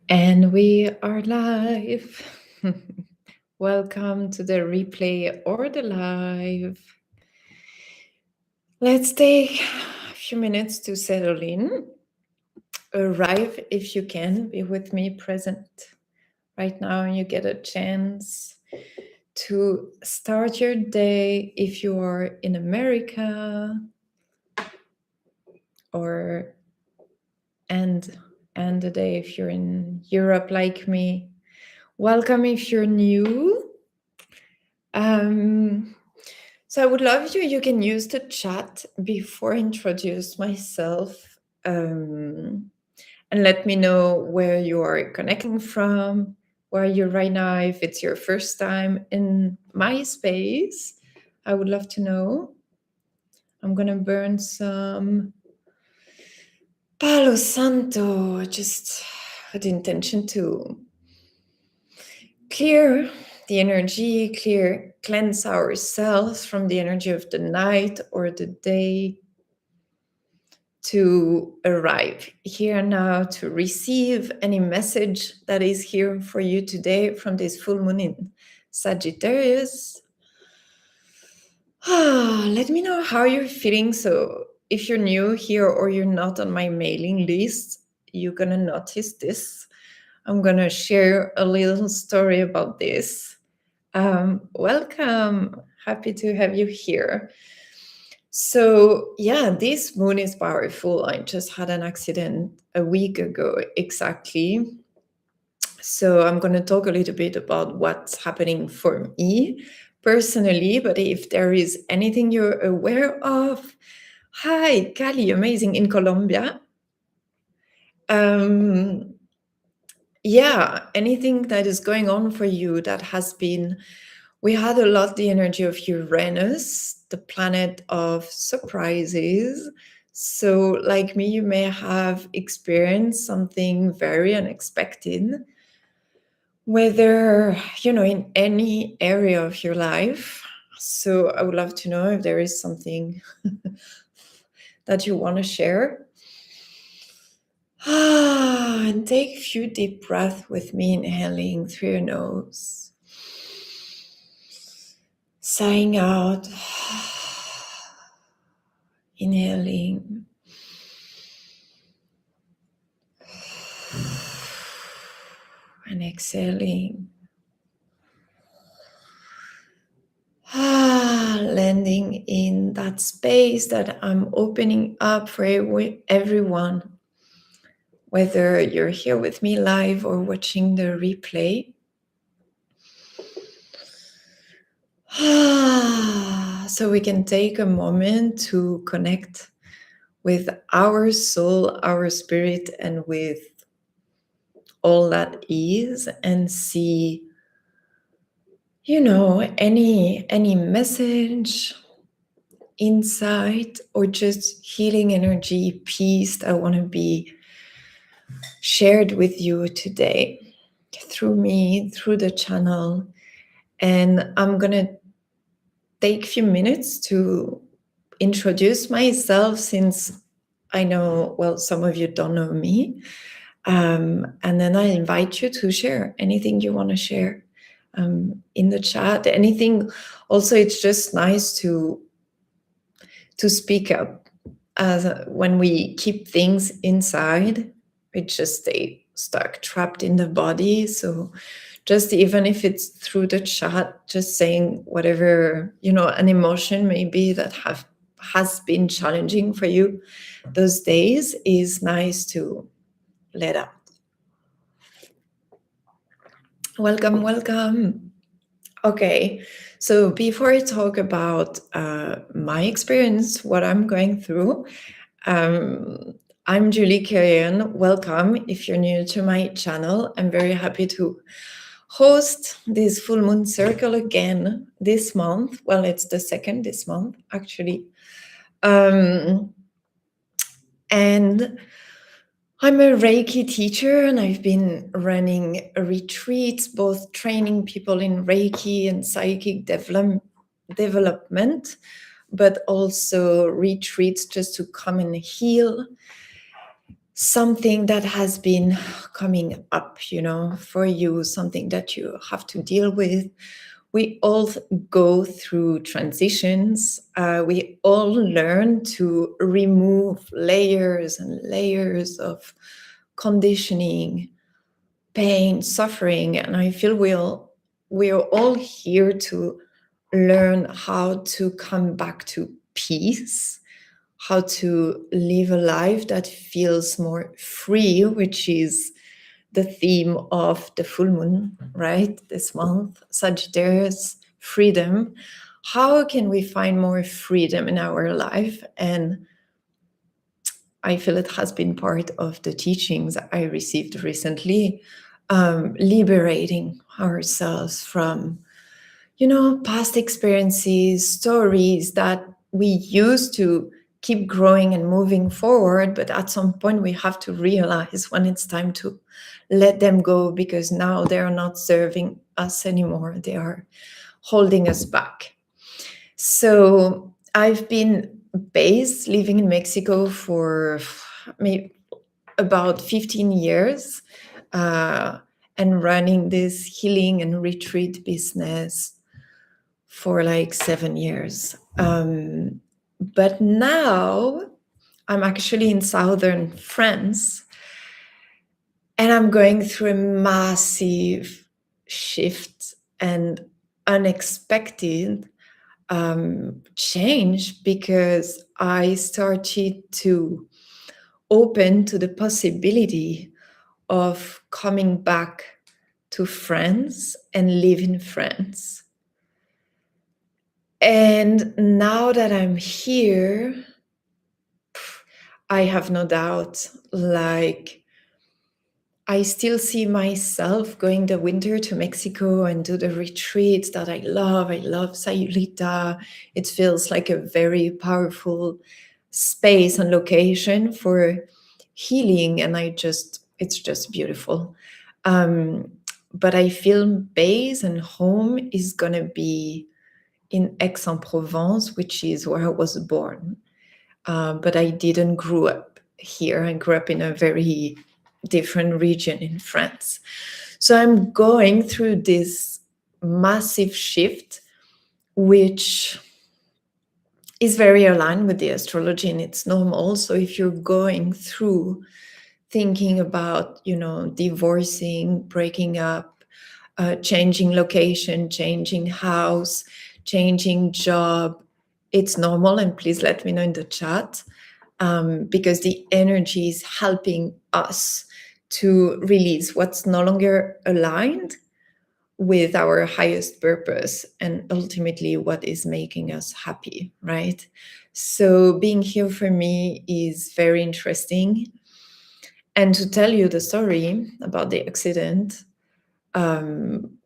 And we are live. Welcome to the replay or the live. Let's take a few minutes to settle in. Arrive if you can. Be with me present right now, and you get a chance to start your day if you are in America or end the day if you're in Europe like me. Welcome if you're new. So I would love you can use the chat before I introduce myself, and let me know where you are connecting from, where you're right now, if it's your first time in my space. I would love to know. I'm gonna burn some Palo Santo, just with the intention to clear the energy, cleanse ourselves from the energy of the night or the day, to arrive here now, to receive any message that is here for you today from this full moon in Sagittarius. Let me know how you're feeling. So if you're new here or you're not on my mailing list, you're gonna notice this. I'm gonna share a little story about this. Welcome, happy to have you here. So yeah, this moon is powerful. I just had an accident a week ago exactly. So I'm going to talk a little bit about what's happening for me personally, but if there is anything you're aware of, hi, Cali, amazing, in Colombia. Yeah, anything that is going on for you that has been, we had a lot the energy of Uranus, the planet of surprises. So like me, you may have experienced something very unexpected, whether, in any area of your life. So I would love to know if there is something that you want to share. And take a few deep breaths with me, inhaling through your nose, sighing out, inhaling, and exhaling. Landing in that space that I'm opening up for everyone, whether you're here with me live or watching the replay. So we can take a moment to connect with our soul, our spirit, and with all that is, and see, any message, insight, or just healing energy, peace that want to be shared with you today through me, through the channel. And I'm gonna take a few minutes to introduce myself, since I know, well, some of you don't know me. And then I invite you to share anything you want to share in the chat. Anything. Also, it's just nice to speak up. When we keep things inside, we just stay stuck, trapped in the body. So just even if it's through the chat, just saying whatever, an emotion maybe that has been challenging for you those days is nice to let out. Welcome. Okay, so before I talk about my experience, what I'm going through, I'm Julie Carrion. Welcome if you're new to my channel. I'm very happy to host this full moon circle again this month. Well, it's the second this month, actually. And I'm a Reiki teacher, and I've been running retreats, both training people in Reiki and psychic development, but also retreats just to come and heal. something that has been coming up, for you, something that you have to deal with. We all go through transitions. We all learn to remove layers and layers of conditioning, pain, suffering. And I feel we're all here to learn how to come back to peace, how to live a life that feels more free, which is the theme of the full moon, right? This month, Sagittarius, freedom. How can we find more freedom in our life? And I feel it has been part of the teachings I received recently, liberating ourselves from, past experiences, stories that we used to keep growing and moving forward. But at some point, we have to realize when it's time to let them go, because now they're not serving us anymore. They are holding us back. So I've been based living in Mexico for maybe about 15 years, and running this healing and retreat business for like 7 years. But now I'm actually in southern France, and I'm going through a massive shift and unexpected change, because I started to open to the possibility of coming back to France and live in France. And now that I'm here, I have no doubt, like, I still see myself going the winter to Mexico and do the retreats that I love. I love Sayulita. It feels like a very powerful space and location for healing, and it's just beautiful. But I feel base and home is gonna be in Aix-en-Provence, which is where I was born. But I didn't grow up here. I grew up in a very different region in France. So I'm going through this massive shift, which is very aligned with the astrology, and it's normal. So if you're going through thinking about, divorcing, breaking up, changing location, changing house, changing job, it's normal. And please let me know in the chat, because the energy is helping us to release what's no longer aligned with our highest purpose and ultimately what is making us happy, right? So being here for me is very interesting. And to tell you the story about the accident,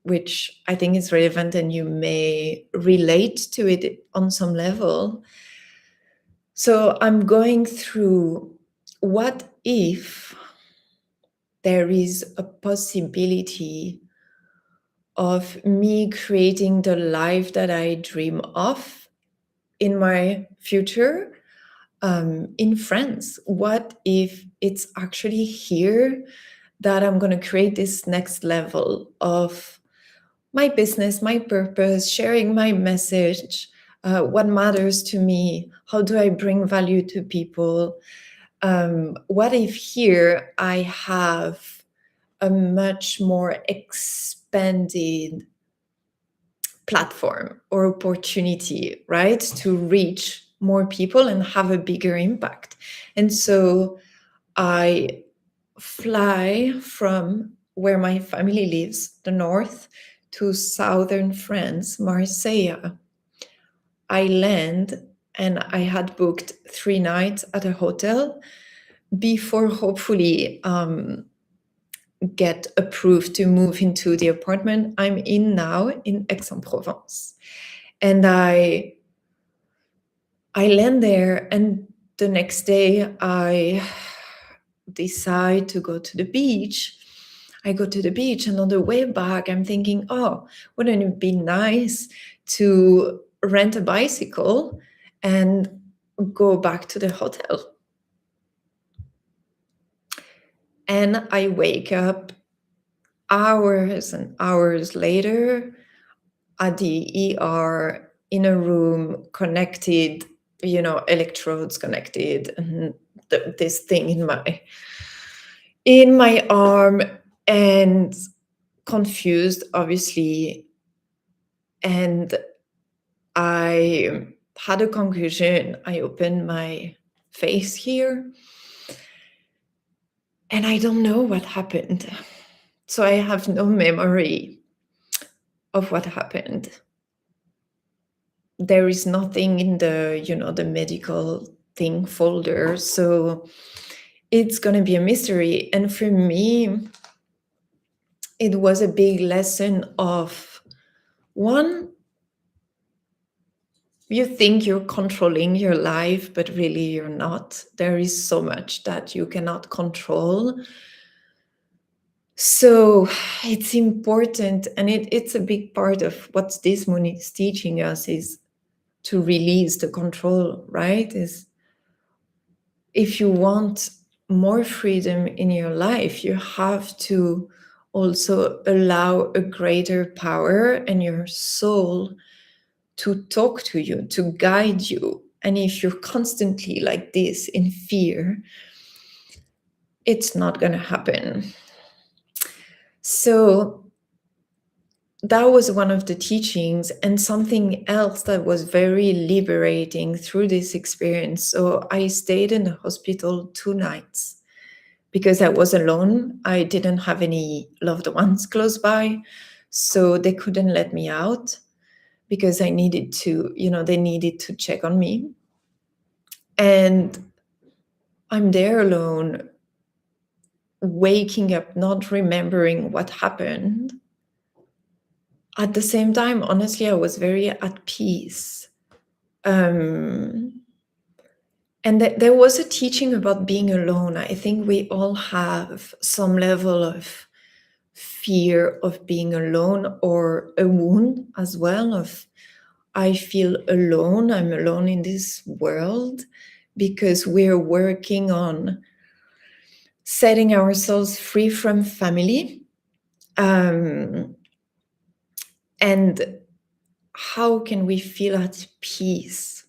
which I think is relevant and you may relate to it on some level. So I'm going through, what if there is a possibility of me creating the life that I dream of in my future, in France? What if it's actually here that I'm going to create this next level of my business, my purpose, sharing my message, what matters to me, how do I bring value to people? What if here I have a much more expanded platform or opportunity, right, to reach more people and have a bigger impact? And so I fly from where my family lives, the north, to southern France, Marseille. I land, and I had booked 3 nights at a hotel before hopefully get approved to move into the apartment I'm in now in Aix-en-Provence. And I land there, and the next day I decide to go to the beach. I go to the beach, and on the way back, I'm thinking, oh, wouldn't it be nice to rent a bicycle and go back to the hotel? And I wake up hours and hours later at the ER in a room connected, electrodes connected, and this thing in my arm, and confused, obviously. And I had a conclusion. I opened my face here, and I don't know what happened. So I have no memory of what happened. There is nothing in the medical thing folder. So it's going to be a mystery. And for me, it was a big lesson of, one, you think you're controlling your life, but really you're not. There is so much that you cannot control. So it's important, and it's a big part of what this moon is teaching us, is to release the control, right? Is if you want more freedom in your life, you have to also allow a greater power and your soul to talk to you, to guide you. And if you're constantly like this in fear, it's not going to happen. So that was one of the teachings, and something else that was very liberating through this experience. So I stayed in the hospital 2 nights because I was alone. I didn't have any loved ones close by, so they couldn't let me out because I needed to, they needed to check on me. And I'm there alone, waking up, not remembering what happened. At the same time, honestly, I was very at peace. And there was a teaching about being alone. I think we all have some level of fear of being alone, or a wound as well of, I feel alone, I'm alone in this world, because we're working on setting ourselves free from family. And how can we feel at peace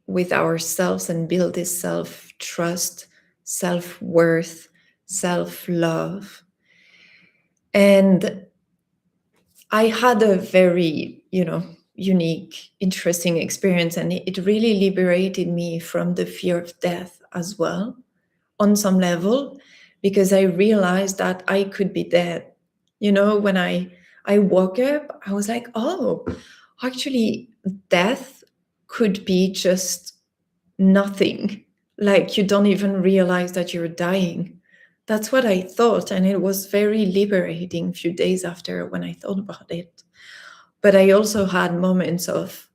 with ourselves and build this self-trust, self-worth, self-love? And I had a very, unique, interesting experience, and it really liberated me from the fear of death as well, on some level, because I realized that I could be dead. When I woke up, I was like, oh, actually, death could be just nothing. Like, you don't even realize that you're dying. That's what I thought. And it was very liberating a few days after when I thought about it. But I also had moments of,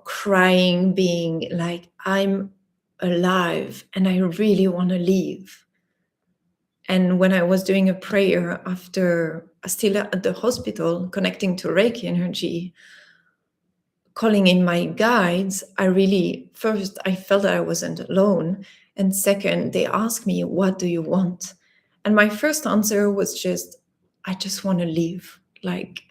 crying, being like, I'm alive and I really want to leave. And when I was doing a prayer after, still at the hospital, connecting to Reiki energy, calling in my guides, first, I felt that I wasn't alone. And second, they asked me, what do you want? And my first answer was just, I just want to leave. Like,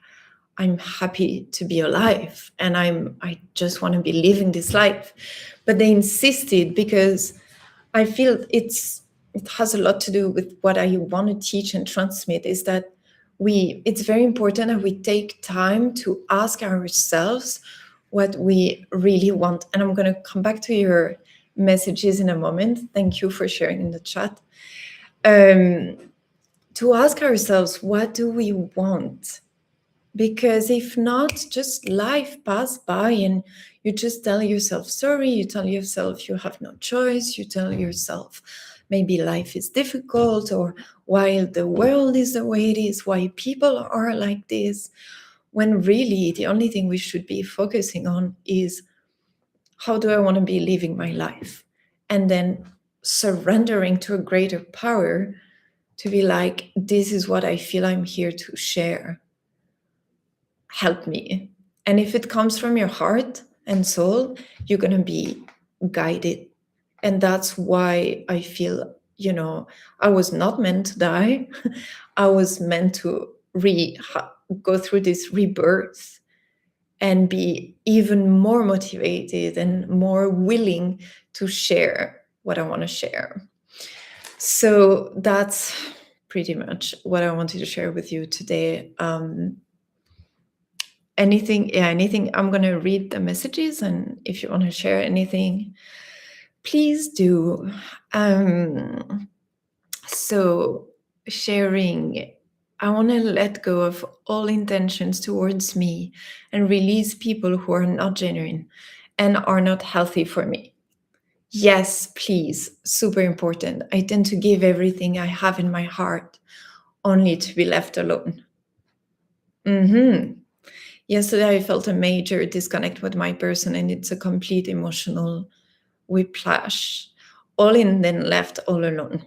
I'm happy to be alive, and I just want to be living this life. But they insisted, because I feel it has a lot to do with what I want to teach and transmit, is that it's very important that we take time to ask ourselves what we really want. And I'm going to come back to your messages in a moment. Thank you for sharing in the chat. To ask ourselves, what do we want? Because if not, just life pass by and you just tell yourself sorry, you tell yourself you have no choice, you tell yourself maybe life is difficult, or why the world is the way it is, why people are like this, when really the only thing we should be focusing on is, how do I want to be living my life? And then surrendering to a greater power to be like, this is what I feel I'm here to share. Help me. And if it comes from your heart and soul, you're going to be guided. And that's why I feel I was not meant to die. I was meant to go through this rebirth and be even more motivated and more willing to share what I want to share. So that's pretty much what I wanted to share with you today. Anything, I'm going to read the messages, and if you want to share anything, please do. So sharing, I want to let go of all intentions towards me and release people who are not genuine and are not healthy for me. Yes, please. Super important. I tend to give everything I have in my heart only to be left alone. Yesterday, I felt a major disconnect with my person, and it's a complete emotional whiplash. All in, then left all alone.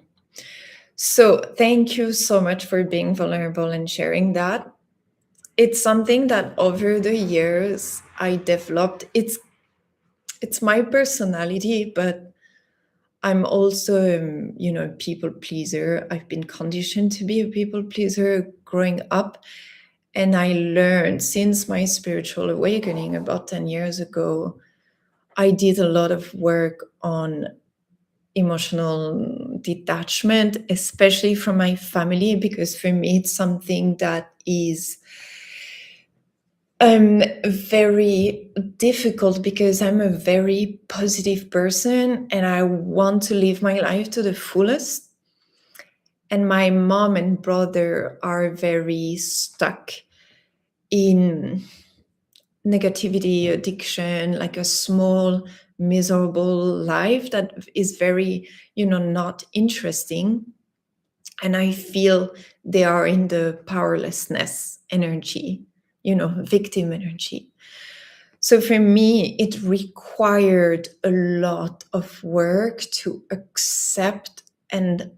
So thank you so much for being vulnerable and sharing that. It's something that over the years I developed. It's my personality, but I'm also, a people pleaser. I've been conditioned to be a people pleaser growing up. And I learned since my spiritual awakening about 10 years ago, I did a lot of work on emotional detachment, especially from my family, because for me, it's something that is very difficult because I'm a very positive person and I want to live my life to the fullest. And my mom and brother are very stuck in negativity, addiction, like a small, miserable life that is very, not interesting. And I feel they are in the powerlessness energy, victim energy. So for me, it required a lot of work to accept, and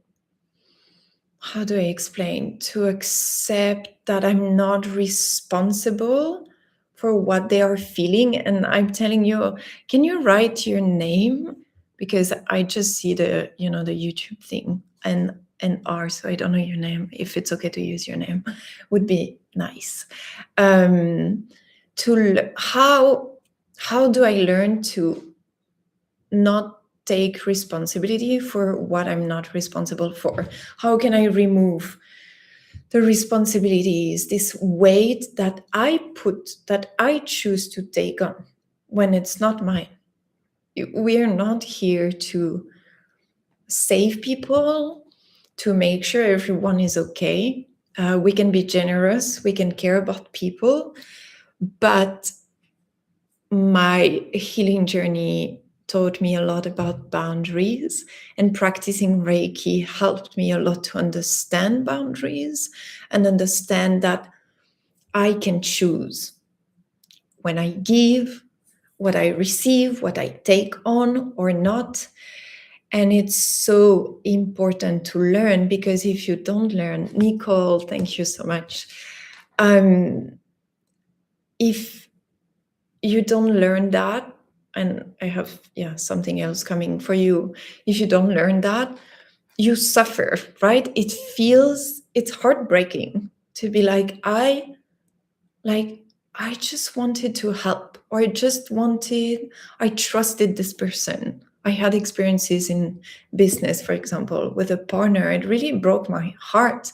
how do I explain? To accept that I'm not responsible for what they are feeling. And I'm telling you, can you write your name? Because I just see the YouTube thing and R, so I don't know your name. If it's okay to use your name, would be nice. How do I learn to not take responsibility for what I'm not responsible for? How can I remove the responsibilities, this weight that I choose to take on when it's not mine? We are not here to save people, to make sure everyone is okay. We can be generous, we can care about people, but my healing journey taught me a lot about boundaries, and practicing Reiki helped me a lot to understand boundaries and understand that I can choose when I give, what I receive, what I take on or not. And it's so important to learn, because if you don't learn, Nicole, thank you so much. If you don't learn that, and I have something else coming for you. If you don't learn that, you suffer, right? It's heartbreaking to be like, I just wanted to help, or I trusted this person. I had experiences in business, for example, with a partner. It really broke my heart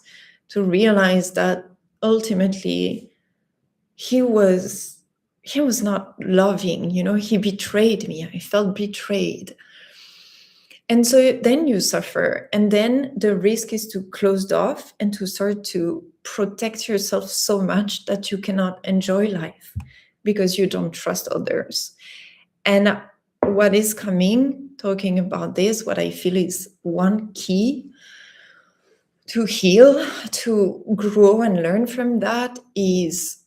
to realize that ultimately he was not loving, he betrayed me. I felt betrayed. And so then you suffer. And then the risk is to close off and to start to protect yourself so much that you cannot enjoy life because you don't trust others. And what is coming, talking about this, what I feel is one key to heal, to grow and learn from that, is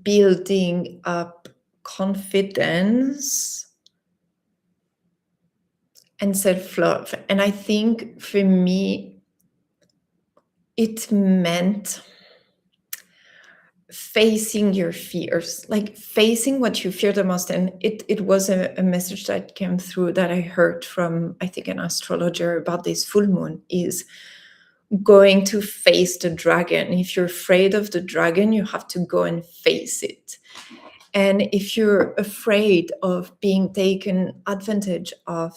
building up confidence and self-love. And I think for me, it meant facing your fears, like facing what you fear the most. And it was a message that came through that I heard from, I think, an astrologer about this full moon, is going to face the dragon. If you're afraid of the dragon, you have to go and face it. And if you're afraid of being taken advantage of,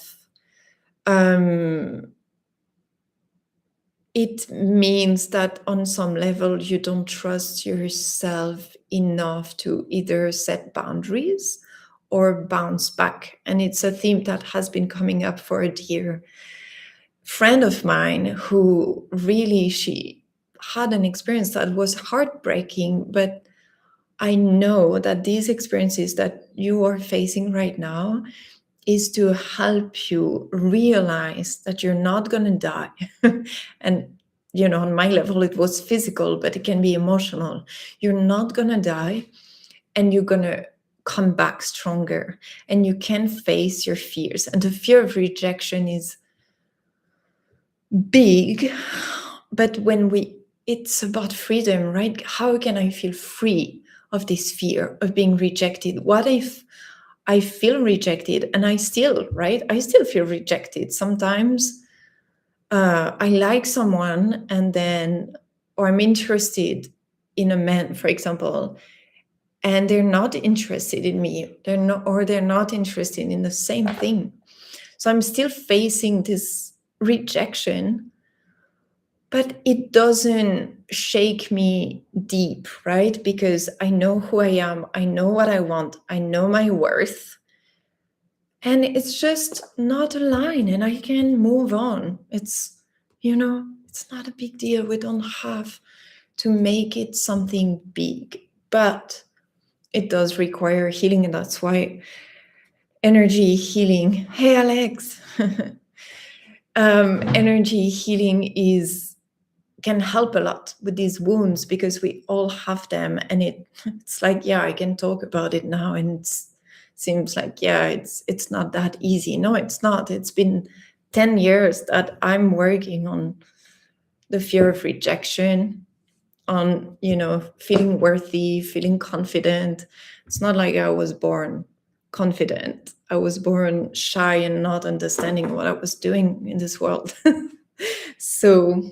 it means that on some level you don't trust yourself enough to either set boundaries or bounce back. And it's a theme that has been coming up for a dear friend of mine who really, she had an experience that was heartbreaking. But I know that these experiences that you are facing right now is to help you realize that you're not going to die. And, on my level, it was physical, but it can be emotional. You're not going to die, and you're going to come back stronger, and you can face your fears. And the fear of rejection is big, but it's about freedom, right? How can I feel free of this fear of being rejected? What if I feel rejected, and I still feel rejected sometimes? I like someone, and then, or I'm interested in a man, for example, and they're not interested in me. They're not interested in the same thing. So I'm still facing this rejection, but it doesn't shake me deep, right? Because I know who I am. I know what I want. I know my worth. And it's just not a line, and I can move on. It's not a big deal. We don't have to make it something big, but it does require healing. And that's why energy healing, hey Alex, energy healing can help a lot with these wounds, because we all have them. And it's like, yeah, I can talk about it now, and it seems like, yeah, it's not that easy. No, it's not. It's been 10 years that I'm working on the fear of rejection, on feeling worthy, feeling confident. It's not like I was born confident. I was born shy and not understanding what I was doing in this world. So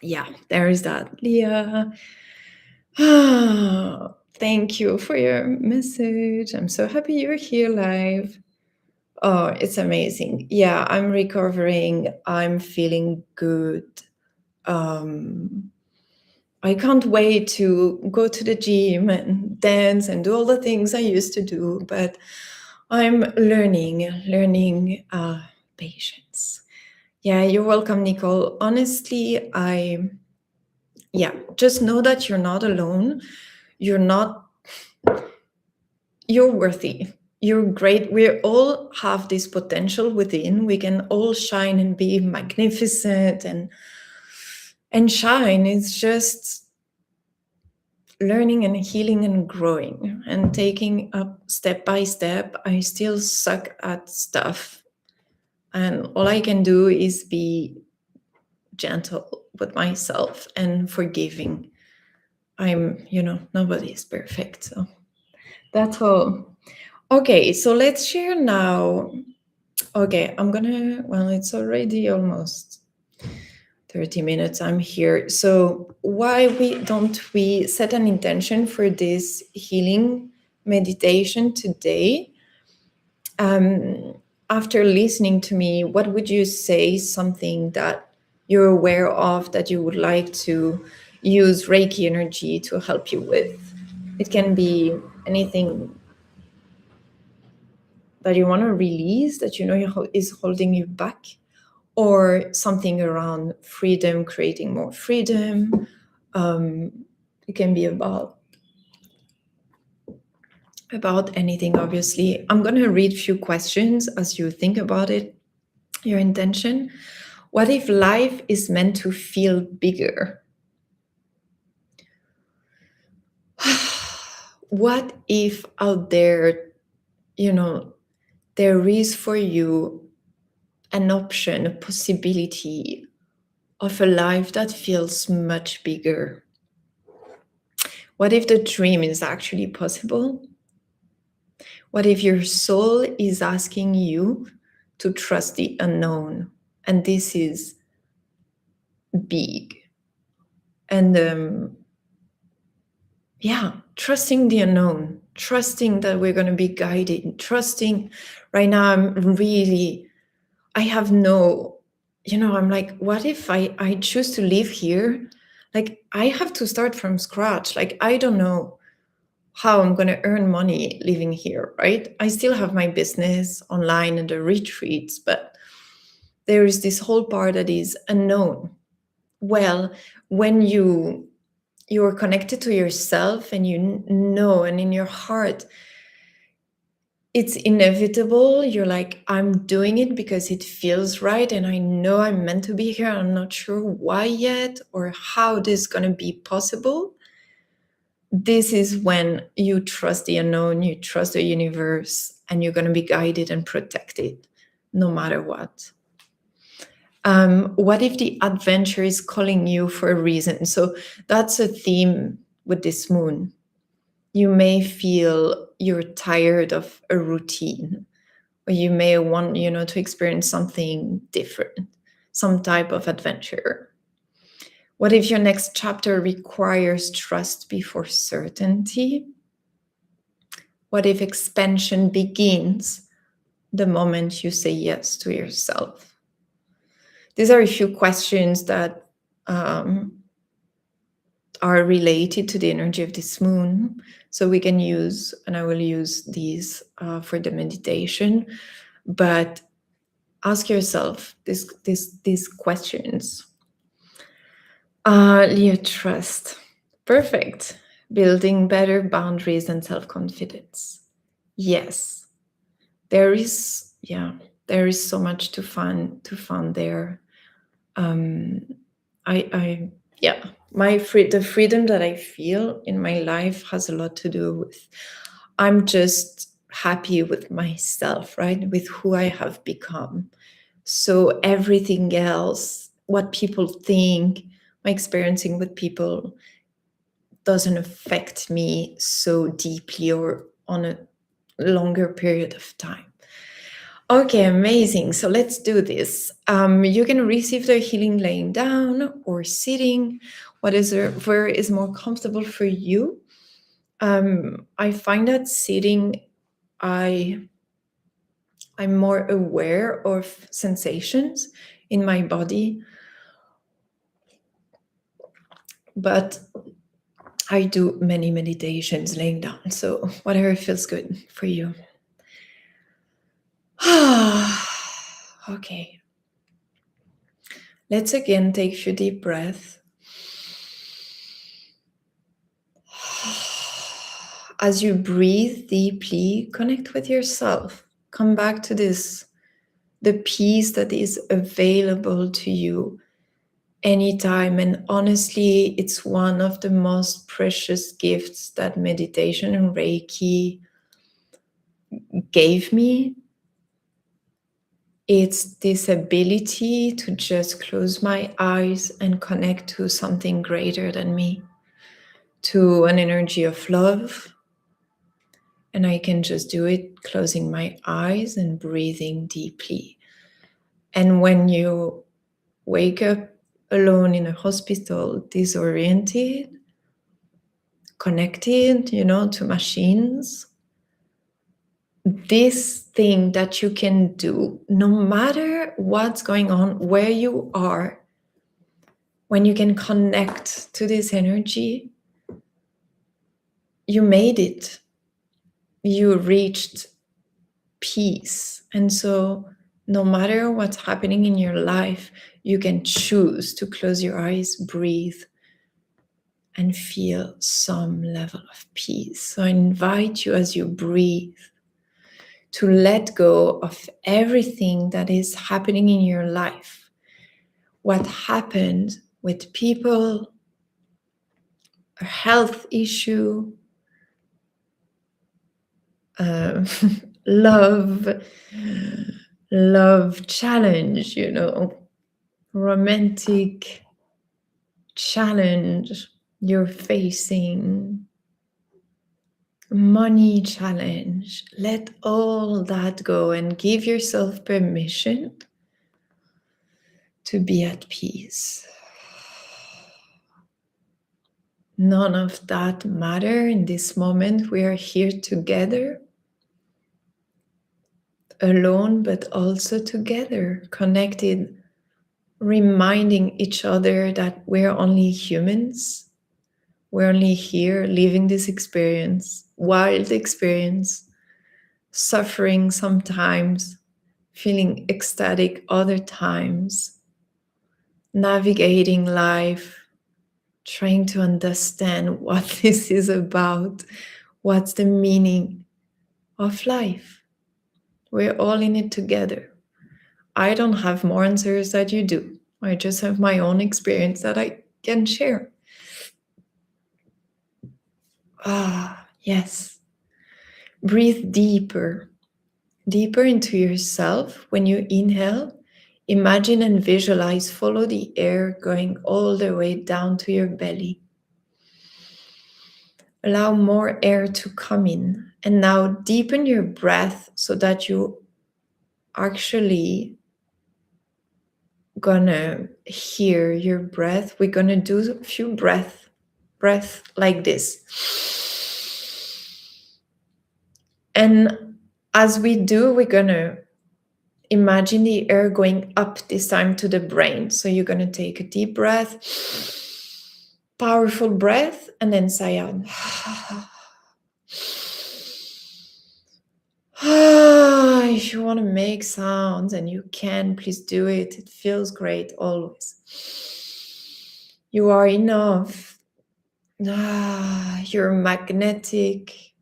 yeah, there is that. Leah, thank you for your message. I'm so happy you're here live. Oh, it's amazing. Yeah, I'm recovering. I'm feeling good. I can't wait to go to the gym and dance and do all the things I used to do, but I'm learning patience. Yeah, you're welcome, Nicole. Honestly, just know that you're not alone. You're worthy. You're great. We all have this potential within. We can all shine and be magnificent and shine. It's just learning and healing and growing and taking up step by step. I still suck at stuff, and all I can do is be gentle with myself and forgiving. Nobody is perfect, so that's all. Okay, so let's share now. Okay, it's already almost 30 minutes I'm here. So why don't we set an intention for this healing meditation today? After listening to me, what would you say, something that you're aware of that you would like to use Reiki energy to help you with? It can be anything that you want to release, that is holding you back, or something around freedom, creating more freedom. It can be about anything, obviously. I'm going to read a few questions as you think about it, your intention. What if life is meant to feel bigger? What if out there, there is for you an option, a possibility of a life that feels much bigger? What if the dream is actually possible? What if your soul is asking you to trust the unknown? And this is big. And trusting the unknown, trusting that we're going to be guided, trusting right now I have no, I'm like, what if I choose to live here? Like, I have to start from scratch. Like, I don't know how I'm going to earn money living here, right? I still have my business online and the retreats, but there is this whole part that is unknown. Well, when you're connected to yourself and and in your heart it's inevitable, you're like, I'm doing it because it feels right and I know I'm meant to be here. I'm not sure why yet or how this is going to be possible. This is when you trust the unknown, you trust the universe, and you're going to be guided and protected no matter what. What if the adventure is calling you for a reason? So that's a theme with this moon. You may feel you're tired of a routine, or you may want, to experience something different, some type of adventure. What if your next chapter requires trust before certainty? What if expansion begins the moment you say yes to yourself? These are a few questions that are related to the energy of this moon. So we can use, and I will use these for the meditation, but ask yourself these questions. Leo, trust. Perfect. Building better boundaries and self-confidence. Yes. There is so much to find there. The freedom that I feel in my life has a lot to do with, I'm just happy with myself, right? With who I have become. So everything else, what people think, my experiencing with people doesn't affect me so deeply or on a longer period of time. Okay, amazing. So let's do this. You can receive the healing laying down or sitting, where is more comfortable for you. I find that sitting, I'm more aware of sensations in my body, but I do many meditations laying down. So whatever feels good for you. Okay. Let's again take a few deep breaths. As you breathe deeply, connect with yourself. Come back to this, the peace that is available to you anytime. And honestly, it's one of the most precious gifts that meditation and Reiki gave me. It's this ability to just close my eyes and connect to something greater than me, to an energy of love. And I can just do it closing my eyes and breathing deeply. And when you wake up alone in a hospital, disoriented, connected, to machines, this thing that you can do, no matter what's going on, where you are, when you can connect to this energy, you made it. You reached peace. And so no matter what's happening in your life, you can choose to close your eyes, breathe, and feel some level of peace. So I invite you, as you breathe, to let go of everything that is happening in your life. What happened with people, a health issue, love challenge, romantic challenge, you're facing money challenge, let all that go and give yourself permission to be at peace. None of that matter in this moment. We are here together, alone, but also together, connected, reminding each other that we're only humans. We're only here living this experience, wild experience, suffering sometimes, feeling ecstatic other times, navigating life, trying to understand what this is about, what's the meaning of life. We're all in it together. I don't have more answers that you do. I just have my own experience that I can share. Yes. Breathe deeper, deeper into yourself. When you inhale, imagine and visualize, follow the air going all the way down to your belly. Allow more air to come in. And now deepen your breath so that you actually gonna hear your breath. We're gonna do a few breath like this. And as we do, we're gonna imagine the air going up this time to the brain. So you're gonna take a deep breath, powerful breath, and then sigh out. If you want to make sounds and you can, please do it. It feels great always. You are enough. You're magnetic.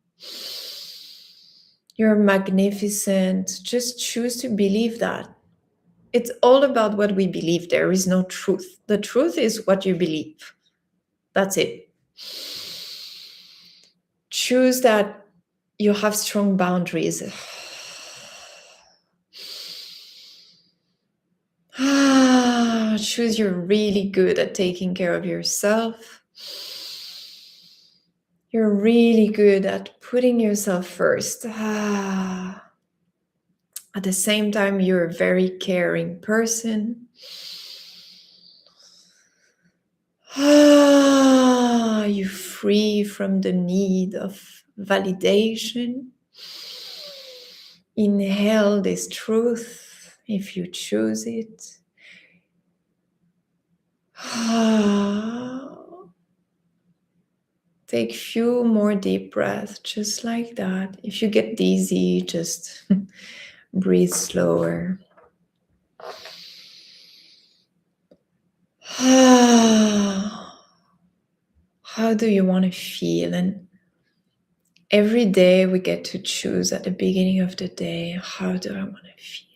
You're magnificent. Just choose to believe that. It's all about what we believe. There is no truth. The truth is what you believe. That's it. Choose that you have strong boundaries. Choose you're really good at taking care of yourself. You're really good at putting yourself first. At the same time, you're a very caring person. You're free from the need of validation. Inhale this truth if you choose it. Take a few more deep breaths, just like that. If you get dizzy, just breathe slower. How do you want to feel? And every day we get to choose at the beginning of the day, how do I want to feel?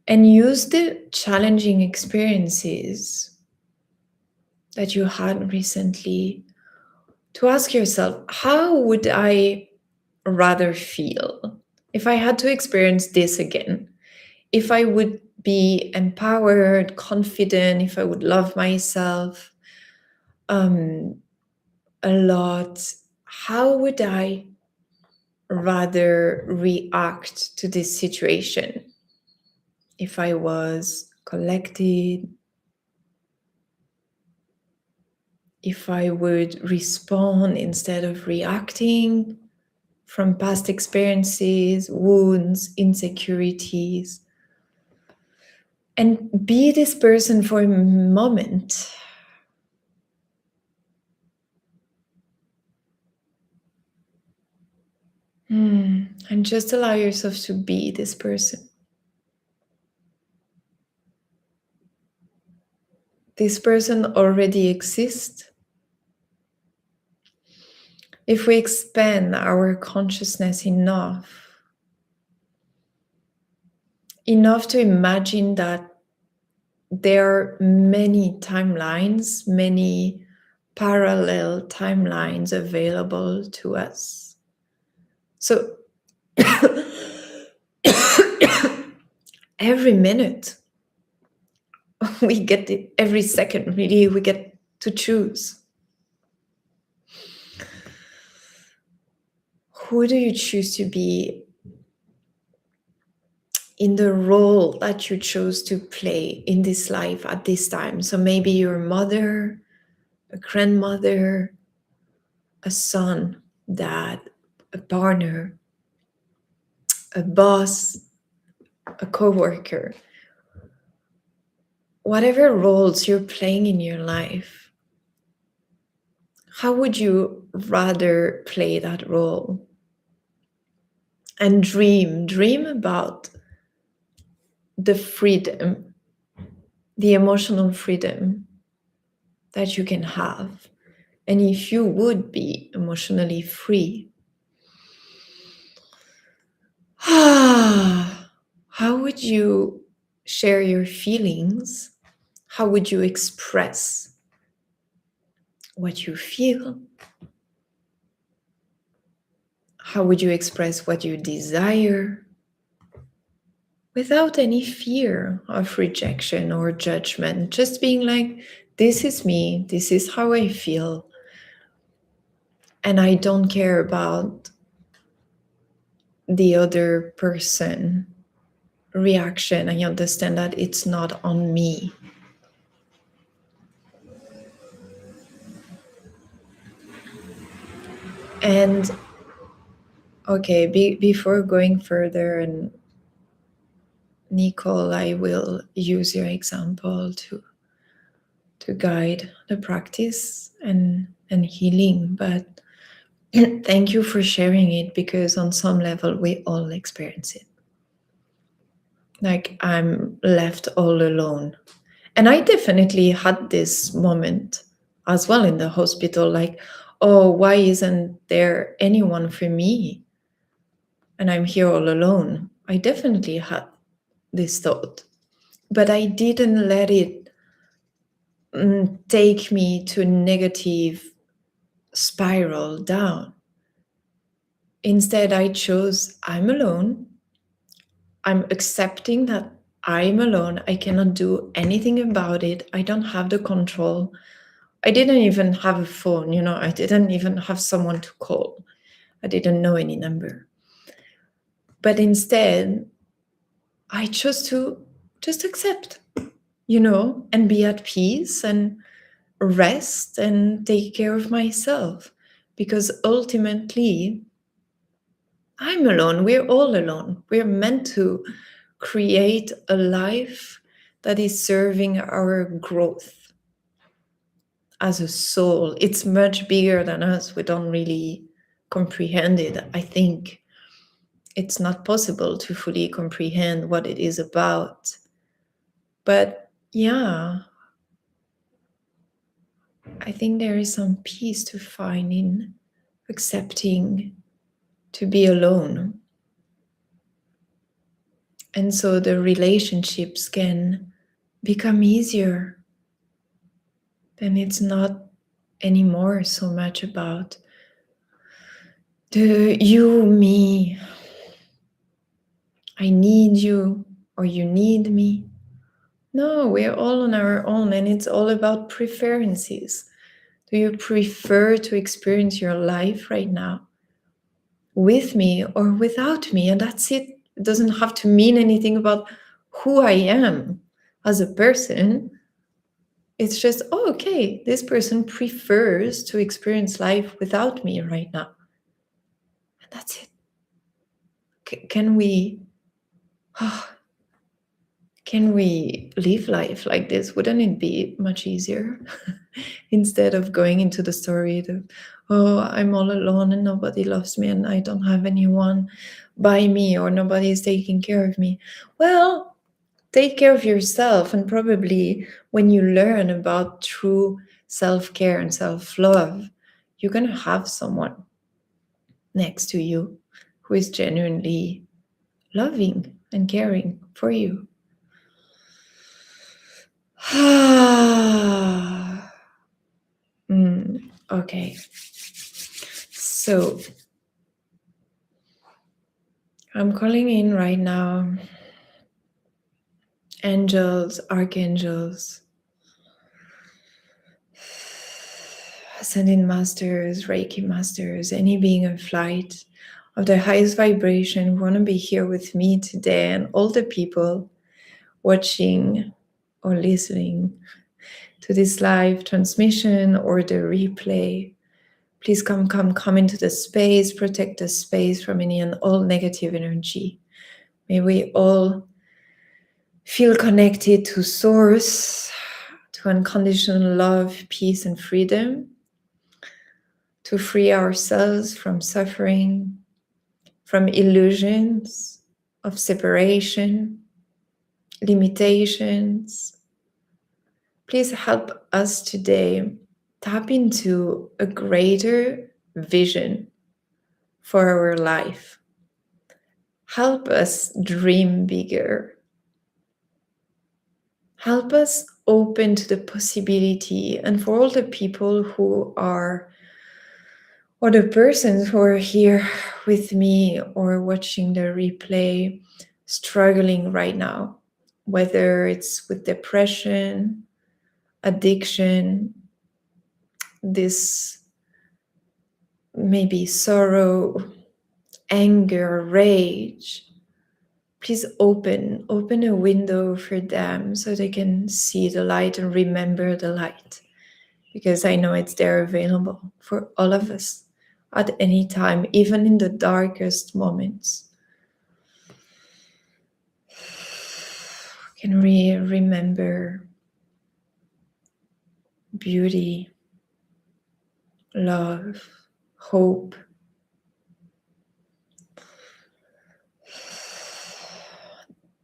And use the challenging experiences that you had recently to ask yourself, how would I rather feel if I had to experience this again? If I would be empowered, confident, if I would love myself a lot, how would I rather react to this situation? If I was collected, if I would respond instead of reacting from past experiences, wounds, insecurities, and be this person for a moment. And just allow yourself to be this person. This person already exists. If we expand our consciousness enough to imagine that there are many timelines, many parallel timelines available to us. So every minute, every second, really, we get to choose. Who do you choose to be in the role that you chose to play in this life at this time? So maybe your mother, a grandmother, a son, dad, a partner, a boss, a coworker. Whatever roles you're playing in your life, how would you rather play that role? And dream about the freedom, the emotional freedom that you can have. And if you would be emotionally free, how would you share your feelings? How would you express what you feel? How would you express what you desire without any fear of rejection or judgment? Just being like, this is me, this is how I feel, and I don't care about the other person reaction. I understand that it's not on me. And okay, before going further, and Nicole, I will use your example to guide the practice and healing. But thank you for sharing it, because on some level we all experience it. Like, I'm left all alone. And I definitely had this moment as well in the hospital, like, oh, why isn't there anyone for me? And I'm here all alone. I definitely had this thought, but I didn't let it take me to a negative spiral down. Instead, I chose, I'm alone. I'm accepting that I'm alone. I cannot do anything about it. I don't have the control. I didn't even have a phone, I didn't even have someone to call. I didn't know any number. But instead, I chose to just accept, and be at peace and rest and take care of myself. Because ultimately, I'm alone. We're all alone. We're meant to create a life that is serving our growth as a soul. It's much bigger than us. We don't really comprehend it. I think it's not possible to fully comprehend what it is about. But yeah, I think there is some peace to find in accepting to be alone. And so the relationships can become easier. Then it's not anymore so much about the you, me, I need you, or you need me. No, we're all on our own, and it's all about preferences. Do you prefer to experience your life right now with me or without me? And that's it. It doesn't have to mean anything about who I am as a person. It's just, oh, okay, this person prefers to experience life without me right now. And that's it. Can we live life like this? Wouldn't it be much easier? Instead of going into the story of, oh, I'm all alone and nobody loves me and I don't have anyone by me, or nobody is taking care of me. Well, take care of yourself, and probably when you learn about true self-care and self-love, you're going to have someone next to you who is genuinely loving and caring for you. Okay. So I'm calling in right now angels, archangels, Ascending masters, Reiki masters, any being of light of the highest vibration who want to be here with me today, and all the people watching or listening to this live transmission or the replay. Please come into the space, protect the space from any and all negative energy. May we all feel connected to Source, to unconditional love, peace, and freedom, to free ourselves from suffering, from illusions of separation, limitations. Please help us today tap into a greater vision for our life. Help us dream bigger. Help us open to the possibility, and for all the people who are, or the persons who are here with me or watching the replay, struggling right now, whether it's with depression, addiction, this maybe sorrow, anger, rage, please open a window for them so they can see the light and remember the light, because I know it's there available for all of us at any time, even in the darkest moments. Can we remember beauty, love, hope?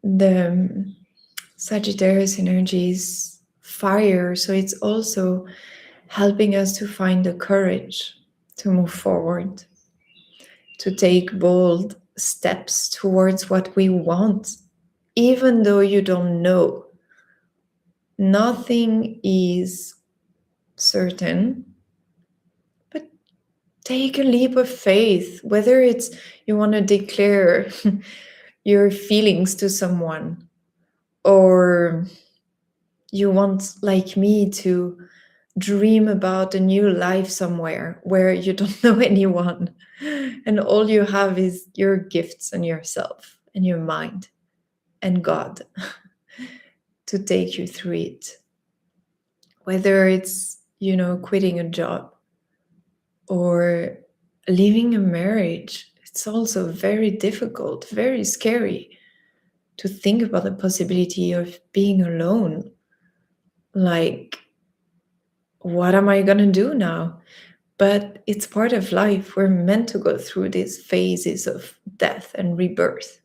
The Sagittarius energy is fire, so it's also helping us to find the courage to move forward, to take bold steps towards what we want, even though you don't know. Nothing is certain, but take a leap of faith, whether it's you want to declare your feelings to someone, or you want, like me, to dream about a new life somewhere where you don't know anyone and all you have is your gifts and yourself and your mind and God to take you through it. Whether it's, quitting a job or leaving a marriage, it's also very difficult, very scary to think about the possibility of being alone. Like, what am I gonna do now? But it's part of life. We're meant to go through these phases of death and rebirth.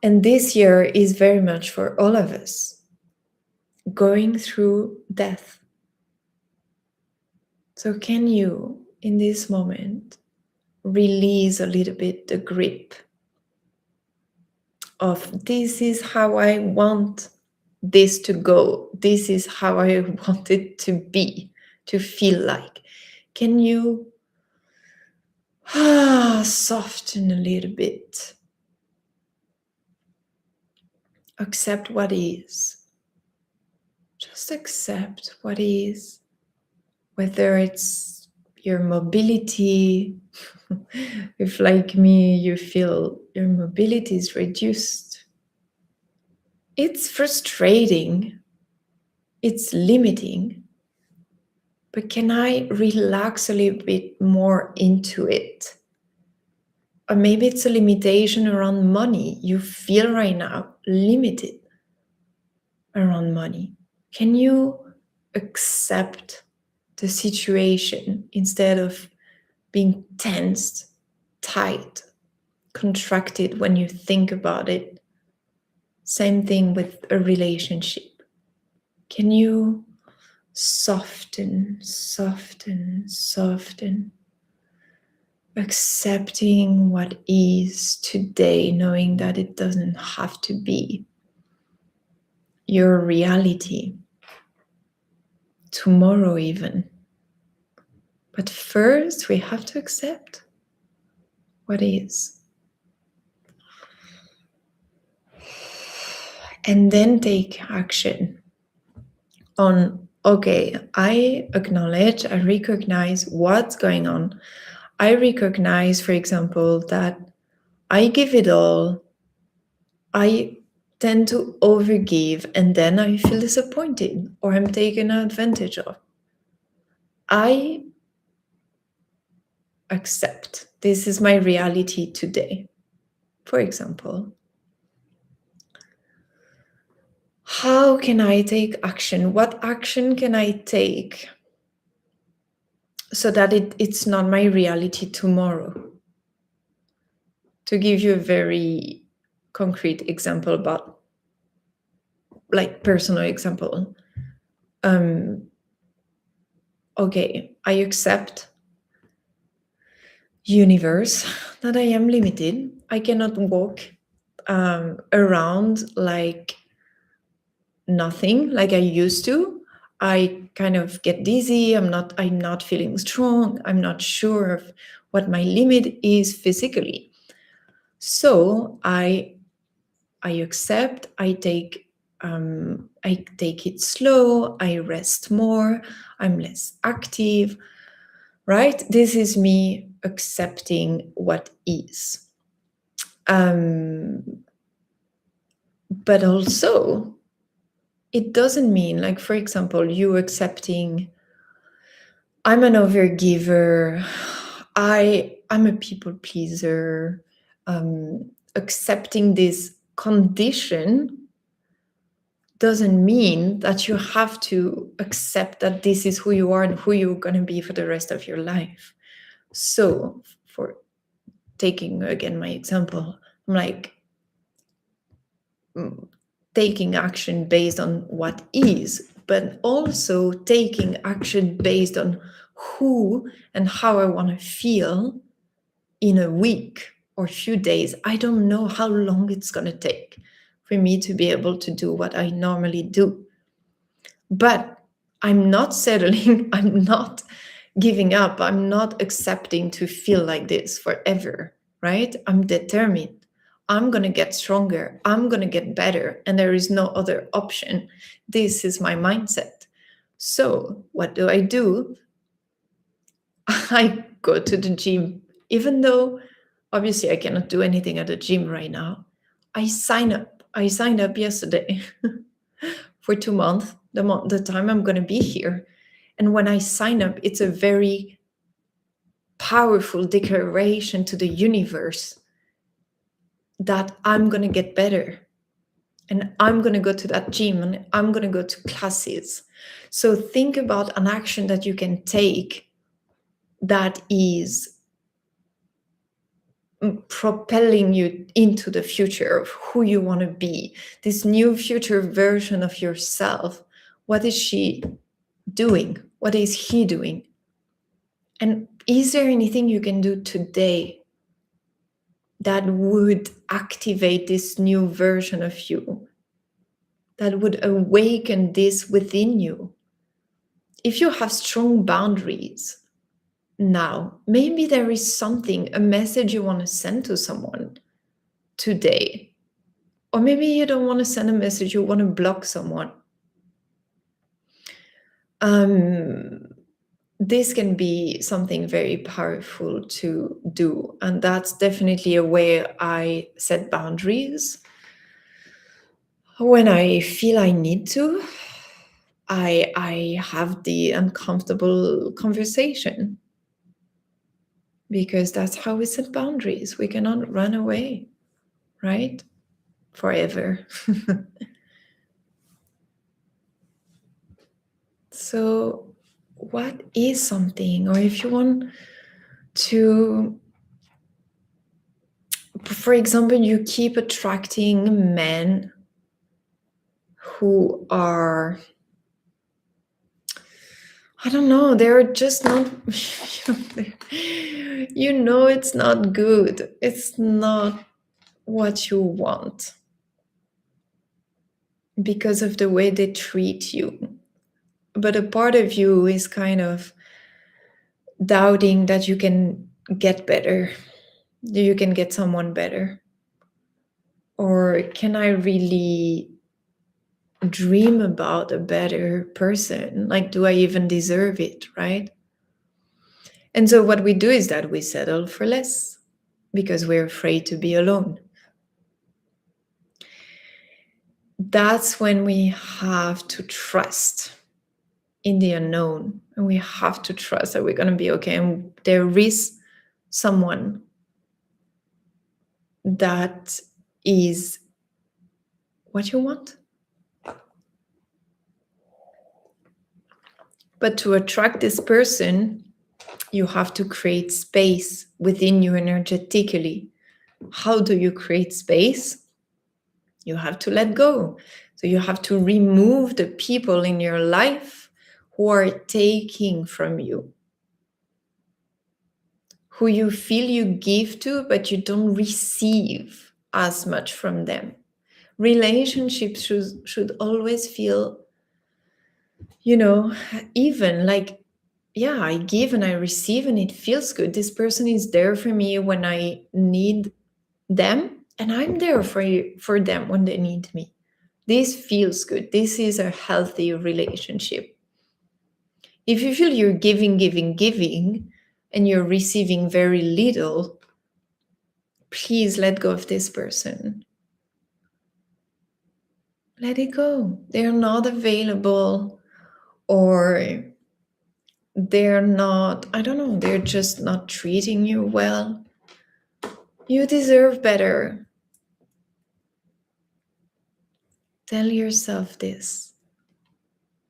And this year is very much for all of us going through death. So can you, in this moment, release a little bit the grip of this is how I want this to go. This is how I want it to be, to feel like. Can you soften a little bit? Accept what is. Just accept what is. Whether it's your mobility, if like me, you feel your mobility is reduced. It's frustrating. It's limiting. But can I relax a little bit more into it? Or maybe it's a limitation around money. You feel right now limited around money. Can you accept the situation instead of being tensed, tight, contracted when you think about it? Same thing with a relationship. Can you soften, accepting what is today, knowing that it doesn't have to be your reality tomorrow even. But first we have to accept what is. And then take action on okay, I acknowledge, I recognize what's going on. I recognize, for example, that I give it all. I tend to overgive and then I feel disappointed or I'm taken advantage of. I accept this is my reality today. For example, how can I take action? What action can I take so that it's not my reality tomorrow? To give you a very concrete example, but like personal example. Okay, I accept universe that I am limited. I cannot walk around like nothing like I used to. I kind of get dizzy. I'm not feeling strong. I'm not sure of what my limit is physically. So I accept. I take it slow. I rest more. I'm less active. Right? This is me accepting what is. But also, it doesn't mean, like, for example, you accepting, I'm an overgiver, I'm a people pleaser, accepting this condition doesn't mean that you have to accept that this is who you are and who you're going to be for the rest of your life. So, for taking again my example, I'm like, taking action based on what is, but also taking action based on who and how I want to feel in a week or few days. I don't know how long it's going to take for me to be able to do what I normally do. But I'm not settling, I'm not giving up, I'm not accepting to feel like this forever, right? I'm determined. I'm going to get stronger. I'm going to get better. And there is no other option. This is my mindset. So, what do? I go to the gym, even though obviously I cannot do anything at the gym right now. I sign up. I signed up yesterday for 2 months, the time I'm going to be here. And when I sign up, it's a very powerful declaration to the universe that I'm going to get better and I'm going to go to that gym and I'm going to go to classes. So think about an action that you can take that is propelling you into the future of who you want to be, this new future version of yourself. What is she doing? What is he doing? And is there anything you can do today that would activate this new version of you, that would awaken this within you? If you have strong boundaries now, maybe there is something, a message you want to send to someone today. Or maybe you don't want to send a message, you want to block someone. This can be something very powerful to do. And that's definitely a way I set boundaries. When I feel I need to, I have the uncomfortable conversation. Because that's how we set boundaries. We cannot run away, right? Forever. So, what is something, or if you want to, for example, you keep attracting men who are, I don't know, they're just not, it's not good. It's not what you want because of the way they treat you. But a part of you is kind of doubting that you can get better, that you can get someone better. Or can I really dream about a better person. Like, do I even deserve it, right? And so what we do is that we settle for less because we're afraid to be alone. That's when we have to trust in the unknown, and we have to trust that we're going to be okay. And there is someone that is what you want. But to attract this person, you have to create space within you energetically. How do you create space? You have to let go. So you have to remove the people in your life who are taking from you, who you feel you give to, but you don't receive as much from them. Relationships should always feel, even like, yeah, I give and I receive and it feels good. This person is there for me when I need them, and I'm there for them when they need me. This feels good. This is a healthy relationship. If you feel you're giving, giving, giving, and you're receiving very little, please let go of this person. Let it go. They're not available, or they're not, I don't know, they're just not treating you well. You deserve better. Tell yourself this.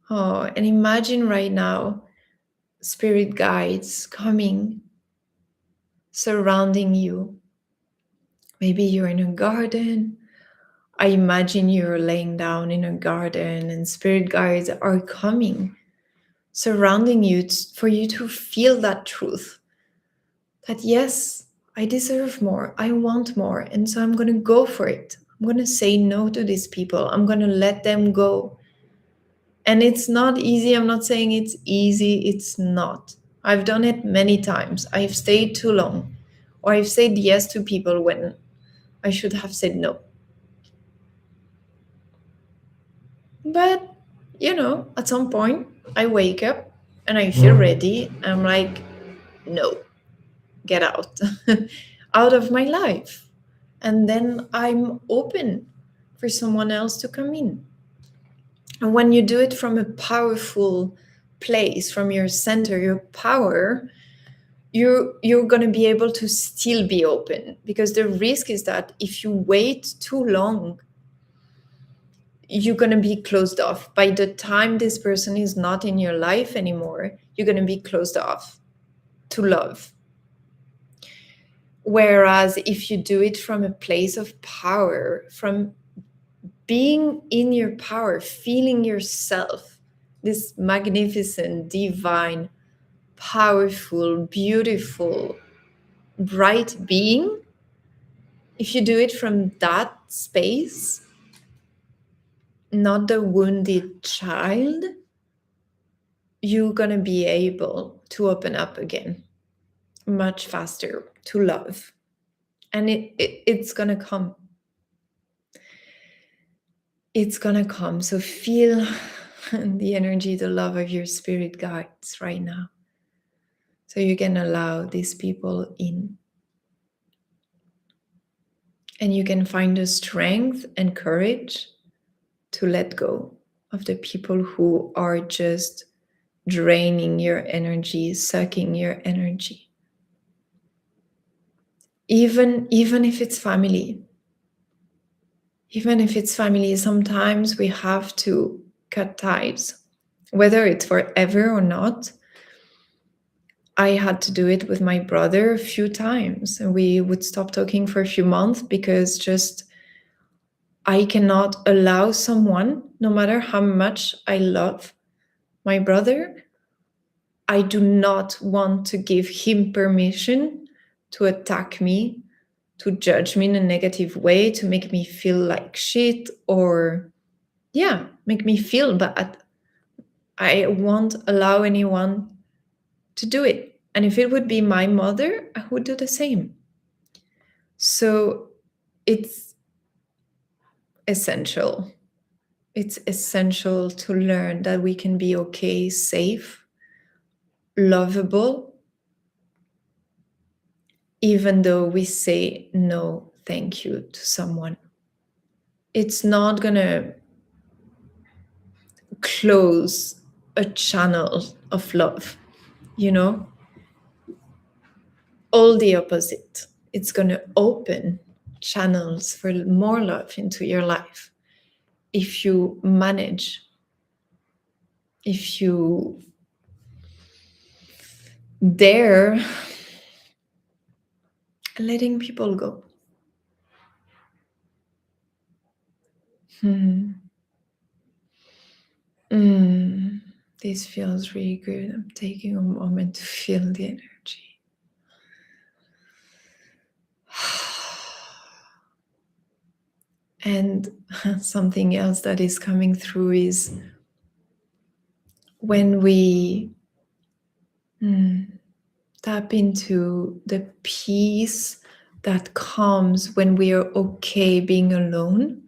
Oh, and imagine right now spirit guides coming, surrounding you. Maybe you're in a garden. I imagine you're laying down in a garden and spirit guides are coming, surrounding you for you to feel that truth. That yes, I deserve more. I want more. And so I'm going to go for it. I'm going to say no to these people. I'm going to let them go. And it's not easy. I'm not saying it's easy. It's not. I've done it many times. I've stayed too long, or I've said yes to people when I should have said no. But, at some point, I wake up and I feel ready. I'm like, no, get out, out of my life. And then I'm open for someone else to come in. And when you do it from a powerful place, from your center, your power, you're going to be able to still be open, because the risk is that if you wait too long, you're going to be closed off. By the time this person is not in your life anymore, you're going to be closed off to love. Whereas if you do it from a place of power, from being in your power, feeling yourself, this magnificent, divine, powerful, beautiful, bright being, if you do it from that space, not the wounded child, you're going to be able to open up again much faster to love. And it's going to come. It's going to come. So feel the energy, the love of your spirit guides right now. So you can allow these people in. And you can find the strength and courage to let go of the people who are just draining your energy, sucking your energy. Even if it's family. Even if it's family, sometimes we have to cut ties, whether it's forever or not. I had to do it with my brother a few times, and we would stop talking for a few months because just I cannot allow someone, no matter how much I love my brother, I do not want to give him permission to attack me, to judge me in a negative way, to make me feel like shit, or make me feel bad. I won't allow anyone to do it. And if it would be my mother, I would do the same. So it's essential It's essential to learn that we can be okay, safe, lovable, even though we say no, thank you to someone. It's not gonna close a channel of love, you know? All the opposite. It's gonna open channels for more love into your life if you manage, if you dare letting people go. This feels really good. I'm taking a moment to feel the energy. And something else that is coming through is when we tap into the peace that comes when we are okay being alone.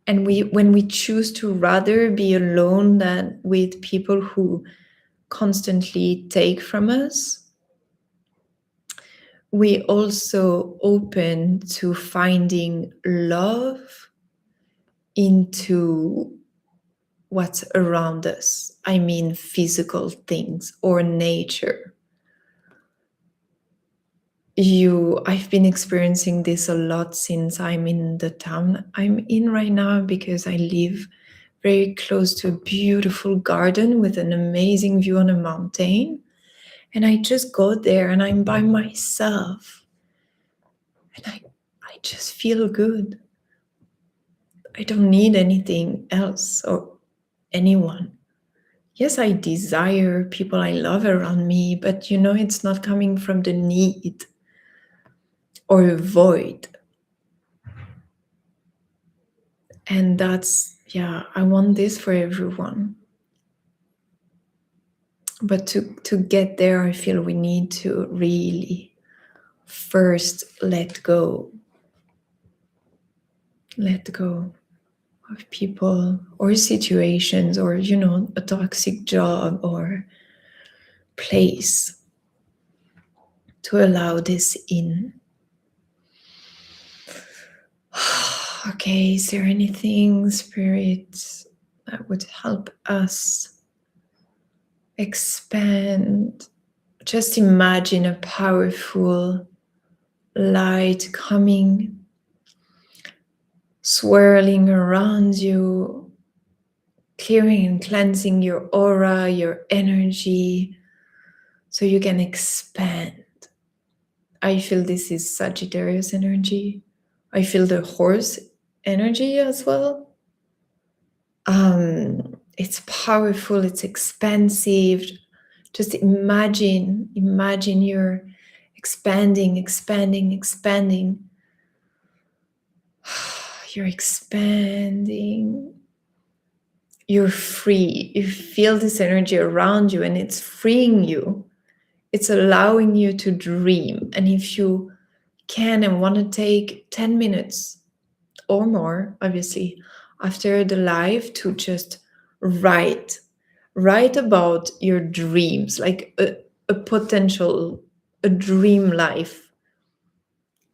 And when we choose to rather be alone than with people who constantly take from us, we also open to finding love into what's around us. I mean, physical things or nature. I've been experiencing this a lot since I'm in the town I'm in right now, because I live very close to a beautiful garden with an amazing view on a mountain. And I just go there and I'm by myself. And I just feel good. I don't need anything else or anyone. Yes, I desire people I love around me, but it's not coming from the need or a void. And I want this for everyone. But to get there, I feel we need to really first let go. Let go of people or situations or, a toxic job or place, to allow this in. Okay, is there anything, Spirit, that would help us expand? Just imagine a powerful light coming, swirling around you, clearing and cleansing your aura, your energy, so you can expand. I feel this is Sagittarius energy. I feel the horse energy as well. It's powerful, it's expansive. Just imagine you're expanding. You're expanding. You're free. You feel this energy around you and it's freeing you. It's allowing you to dream. And if you can and want to take 10 minutes or more, obviously, after the live, to just write about your dreams, like a potential, a dream life.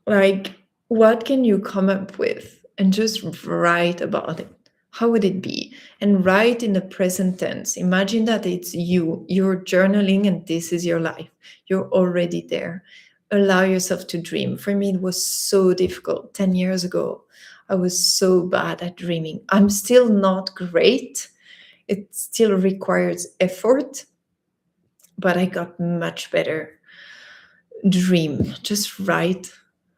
Like, what can you come up with? And just write about it. How would it be? And write in the present tense. Imagine that it's you're journaling and this is your life. You're already there. Allow yourself to dream. For me, it was so difficult 10 years ago. I was so bad at dreaming. I'm still not great. It still requires effort, but I got much better. Dream. Just write.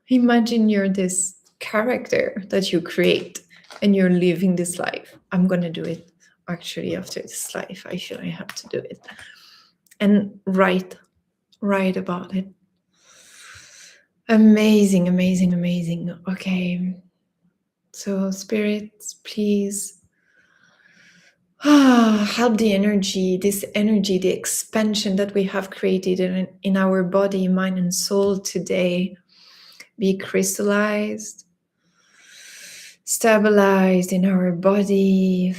Imagine you're this character that you create and you're living this life. I'm going to do it actually after this life. I feel I have to do it. And write about it. Amazing. Okay. So, spirits, please help the energy, the expansion that we have created in our body, mind, and soul today be crystallized, stabilized in our bodies,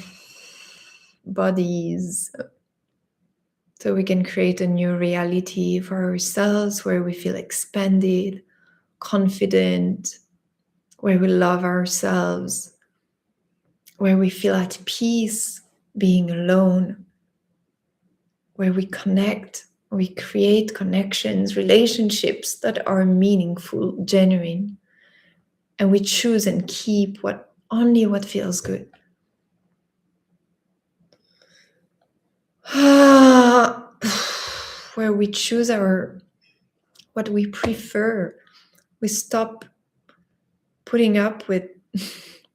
so we can create a new reality for ourselves where we feel expanded, confident, where we love ourselves, where we feel at peace being alone, where we connect, we create connections, relationships that are meaningful, genuine, and we choose and keep only what feels good. Where we choose what we prefer. We stop putting up with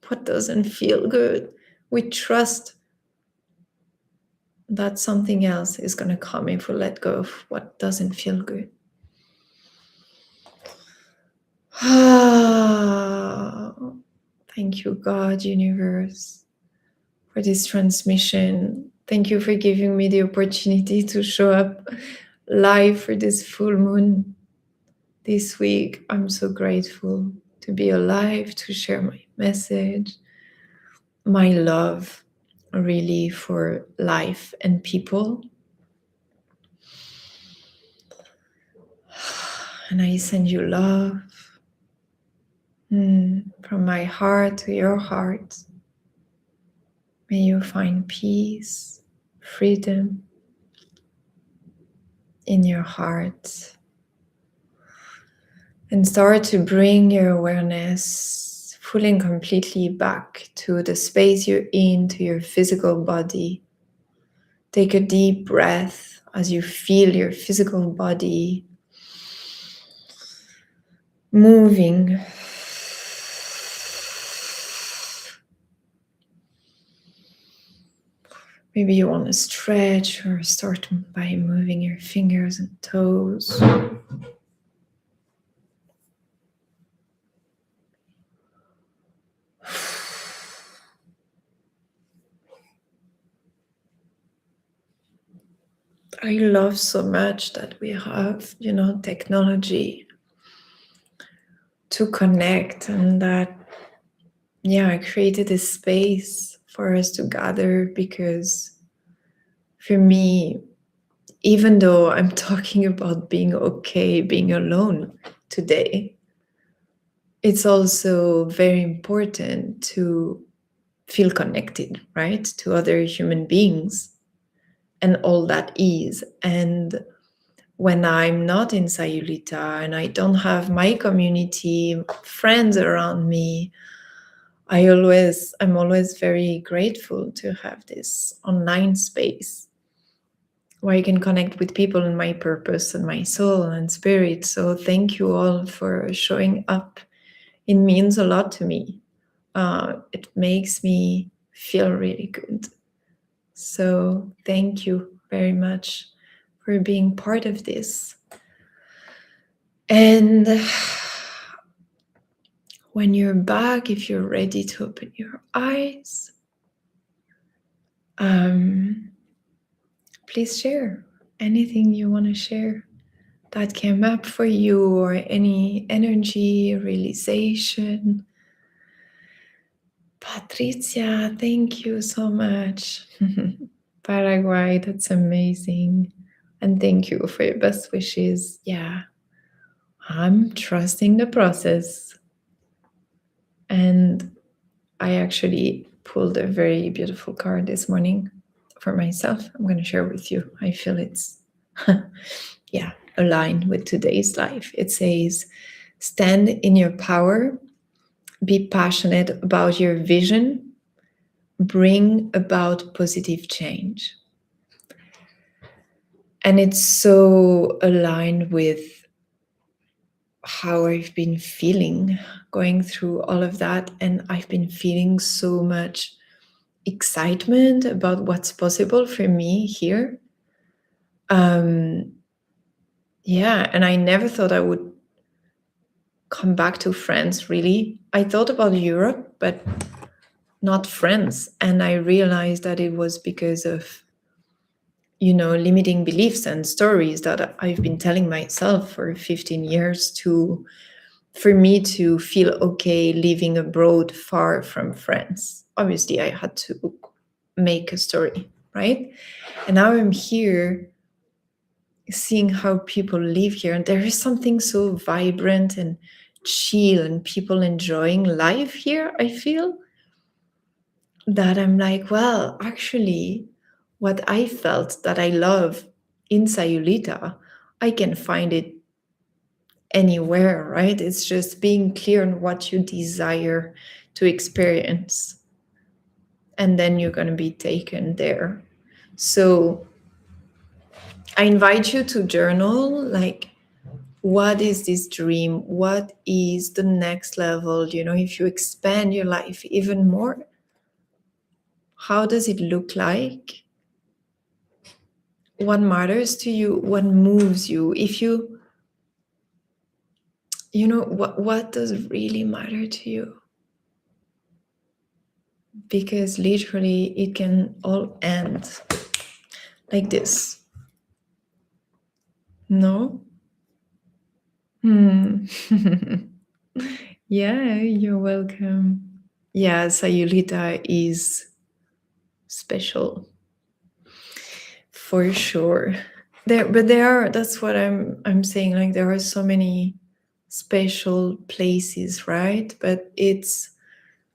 what doesn't feel good. We trust that something else is going to come if we let go of what doesn't feel good. Thank you, God, universe, for this transmission. Thank you for giving me the opportunity to show up live for this full moon this week. I'm so grateful to be alive, to share my message, my love really for life and people. And I send you love from my heart to your heart. May you find peace, freedom in your heart. And start to bring your awareness fully and completely back to the space you're in, to your physical body. Take a deep breath as you feel your physical body moving. Maybe you want to stretch or start by moving your fingers and toes. I love so much that we have, technology to connect, and that, I created a space for us to gather, because for me, even though I'm talking about being okay, being alone today, it's also very important to feel connected, right, to other human beings and all that is. And when I'm not in Sayulita and I don't have my community, friends around me, I'm always very grateful to have this online space where I can connect with people in my purpose and my soul and spirit. So thank you all for showing up. It means a lot to me. It makes me feel really good. So thank you very much for being part of this. And when you're back, if you're ready to open your eyes, please share anything you want to share that came up for you, or any energy, realization. Patricia, thank you so much. Paraguay, that's amazing. And thank you for your best wishes. Yeah, I'm trusting the process. And I actually pulled a very beautiful card this morning for myself. I'm going to share with you. I feel it's aligned with today's life. It says, stand in your power, be passionate about your vision, bring about positive change. And it's so aligned with how I've been feeling going through all of that. And I've been feeling so much excitement about what's possible for me here. And I never thought I would come back to France, really. I thought about Europe, but not France. And I realized that it was because of, limiting beliefs and stories that I've been telling myself for 15 years to for me to feel okay living abroad far from France. Obviously, I had to make a story, right? And now I'm here seeing how people live here, and there is something so vibrant and chill and people enjoying life here, I feel, that I'm like, well, actually, what I felt that I love in Sayulita, I can find it anywhere, right? It's just being clear on what you desire to experience, and then you're going to be taken there. So I invite you to journal, like, what is this dream? What is the next level? You know, if you expand your life even more, how does it look like? What matters to you? What moves you? If you know, what does really matter to you? Because literally it can all end like this. No? Yeah, you're welcome. Yeah, Sayulita is special for sure. That's what I'm saying. Like, there are so many special places, right? But it's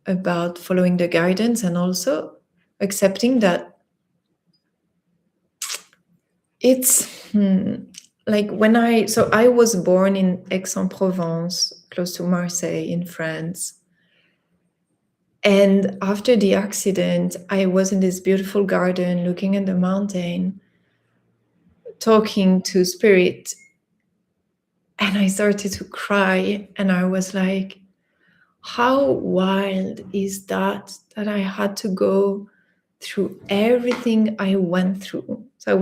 about following the guidance and also accepting that it's like I was born in Aix-en-Provence, close to Marseille in France. And after the accident, I was in this beautiful garden looking at the mountain, talking to spirit, and I started to cry. And I was like, how wild is that I had to go through everything I went through. So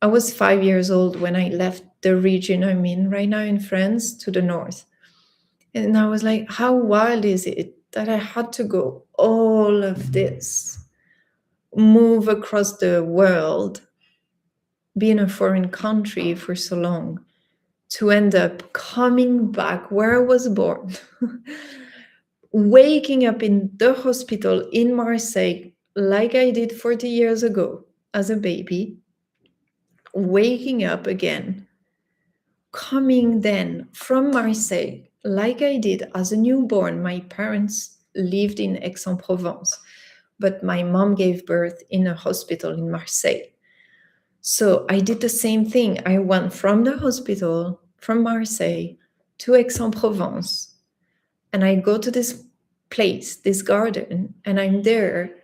I was 5 years old when I left the region I'm in right now in France to the north. And I was like, how wild is it that I had to go all of this, move across the world, be in a foreign country for so long, to end up coming back where I was born, waking up in the hospital in Marseille like I did 40 years ago as a baby, waking up again, coming then from Marseille like I did as a newborn. My parents lived in Aix-en-Provence, but my mom gave birth in a hospital in Marseille. So I did the same thing. I went from the hospital, from Marseille to Aix-en-Provence, and I go to this place, this garden, and I'm there,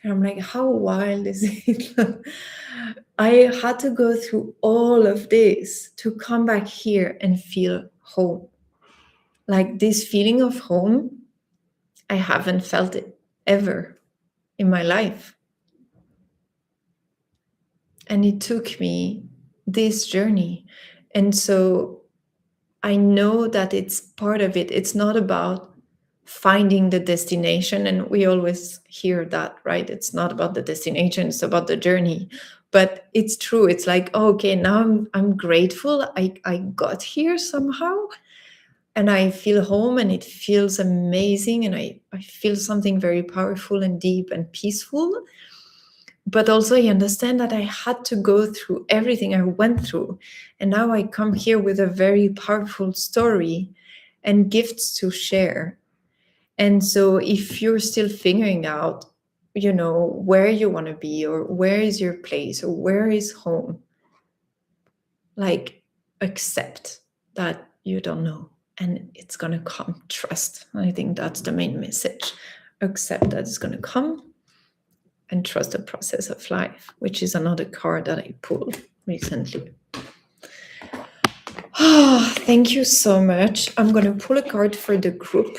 and I'm like, how wild is it? I had to go through all of this to come back here and feel home. Like, this feeling of home, I haven't felt it ever in my life. And it took me this journey. And so I know that it's part of it. It's not about finding the destination. And we always hear that, right? It's not about the destination, it's about the journey. But it's true. It's like, oh, okay, now I'm grateful I got here somehow. And I feel home, and it feels amazing. And I feel something very powerful and deep and peaceful. But also I understand that I had to go through everything I went through. And now I come here with a very powerful story and gifts to share. And so if you're still figuring out, you know, where you want to be, or where is your place, or where is home, like, accept that you don't know, and it's going to come. Trust. I think that's the main message. Accept that it's going to come, and trust the process of life, which is another card that I pulled recently. Oh, thank you so much. I'm going to pull a card for the group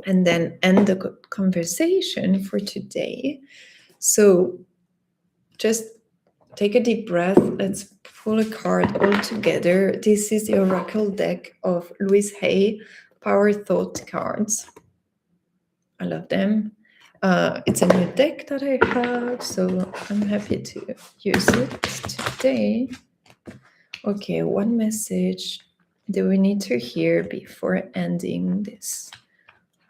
and then end the conversation for today. So just take a deep breath. Let's pull a card all together. This is the Oracle deck of Louise Hay Power Thought cards. I love them. It's a new deck that I have, so I'm happy to use it today. Okay, one message do we need to hear before ending this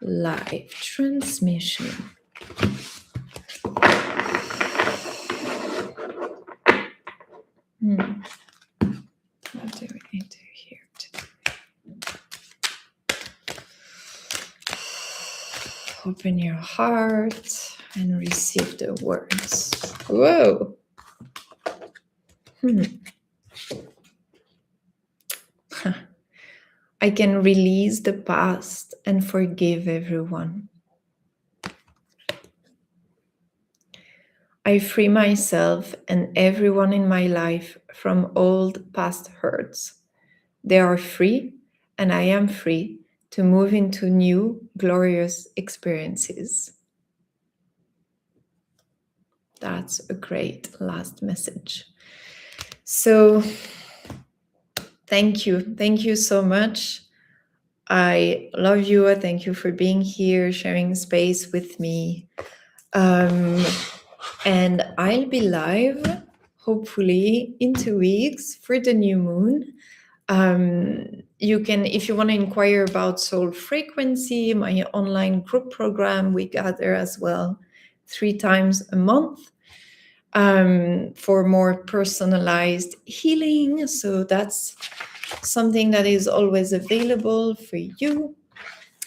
live transmission? What do we need to hear today? Open your heart and receive the words. Whoa. I can release the past and forgive everyone. I free myself and everyone in my life from old past hurts. They are free, and I am free to move into new, glorious experiences. That's a great last message. So, thank you. Thank you so much. I love you. I thank you for being here, sharing space with me. And I'll be live, hopefully, in 2 weeks for the new moon. You can, if you want to inquire about soul frequency, my online group program, we gather as well 3 times a month for more personalized healing. So that's something that is always available for you.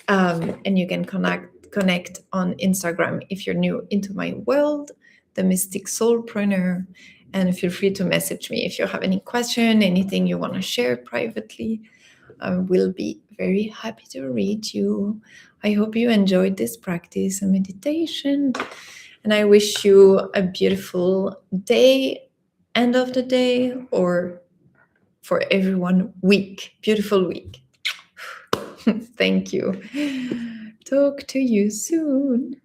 And you can connect on Instagram if you're new into my world, the Mystic Soulpreneur. And feel free to message me if you have any question, anything you want to share privately. I will be very happy to read you. I hope you enjoyed this practice and meditation. And I wish you a beautiful day, end of the day, or for everyone, week. Beautiful week. Thank you. Talk to you soon.